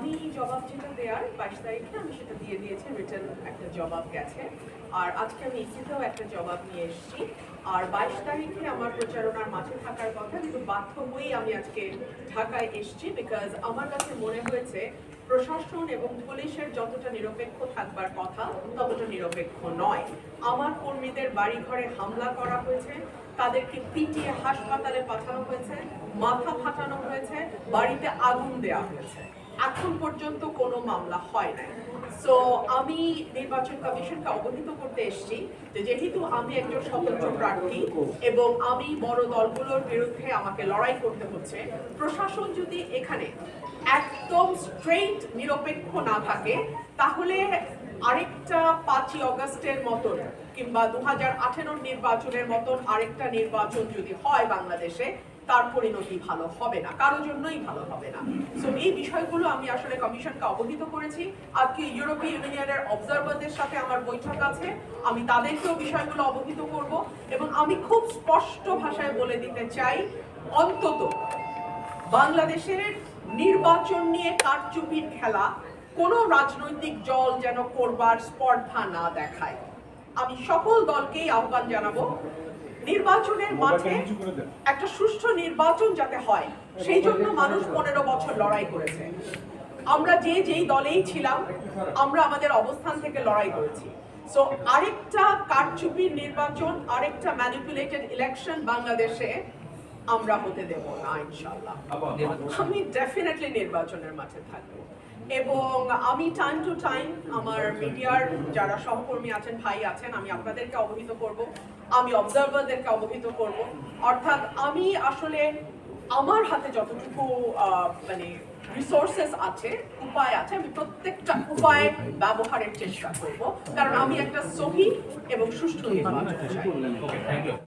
আমি জবাব যেটা দেওয়ার 22 তারিখে আমি সেটা দিয়ে দিয়েছি, রিটার্ন একটা জবাব গেছে। আর আজকে আমি ইসিতেও একটা জবাব নিয়ে এসেছি। আর 22 তারিখে আমার প্রচারণার মাঠে থাকার কথা, কিন্তু বাধ্য হয়েই আমি আজকে ঢাকায় এসেছি, বিকজ আমার কাছে মনে হয়েছে প্রশাসন এবং পুলিশের যতটা নিরপেক্ষ থাকবার কথা ততটা নিরপেক্ষ নয়। আমার কর্মীদের বাড়িঘরে হামলা করা হয়েছে, তাদেরকে পিটিয়ে হাসপাতালে পাঠানো হয়েছে, মাথা ফাটানো হয়েছে, বাড়িতে আগুন দেওয়া হয়েছে। এখন পর্যন্ত কোনো মামলা হয় নাই। সো আমি নির্বাচন কমিশনকে অবহিত করতে এসেছি যে যেহেতু আমি একজন স্বতন্ত্র প্রার্থী এবং আমি বড় দলগুলোর বিরুদ্ধে আমাকে লড়াই করতে হচ্ছে, প্রশাসন যদি এখানে একদম স্ট্রেইট নিরপেক্ষ না থাকে, তাহলে আরেকটা 5ই অগস্টের মতন কিংবা 2018 নির্বাচনের মতন আরেকটা নির্বাচন যদি হয় বাংলাদেশে, তার পরিণতি ভালো হবে না, কারোর জন্যই ভালো হবে না। সো এই বিষয়গুলো আমি আসলে কমিশনকে অবহিত করেছি। আজকে ইউরোপীয় ইউনিয়নের অবজারভারদের সাথে আমার বৈঠক আছে, আমি তাদেরকেও বিষয়গুলো অবহিত করব এবং আমি খুব স্পষ্ট ভাষায় বলে দিতে চাই, অন্তত বাংলাদেশের নির্বাচন নিয়ে কারচুপির খেলা কোনো রাজনৈতিক দল যেন করবার স্পর্ধা না দেখায়। আমি সকল দলকেই আহ্বান জানাবো, নির্বাচনের মাঠে একটা সুষ্ঠু নির্বাচন যাতে হয়, সেই জন্য মানুষ 15 বছর লড়াই করেছে। আমরা যেই দলেই ছিলাম, আমরা আমাদের অবস্থান থেকে লড়াই করেছি। সো আরেকটা কারচুপির নির্বাচন, আরেকটা ম্যানিপুলেটেড ইলেকশন বাংলাদেশে আমরা হতে দেব না ইনশাআল্লাহ। আমি ডেফিনেটলি নির্বাচনের মাঠে থাকবো এবং আমি টাইম টু টাইম আমার মিডিয়ার যারা সহকর্মী আছেন, ভাই আছেন, আমি আপনাদেরকে অবহিত করব, আমি অবজারভারদেরকে অবহিত করব। অর্থাৎ আমি আসলে আমার হাতে যতটুকু মানে রিসোর্সেস আছে, উপায় আছে, আমি প্রত্যেকটা উপায় ব্যবহারের চেষ্টা করব, কারণ আমি একটা সহি এবং সুষ্ঠু নির্বাচন চাই।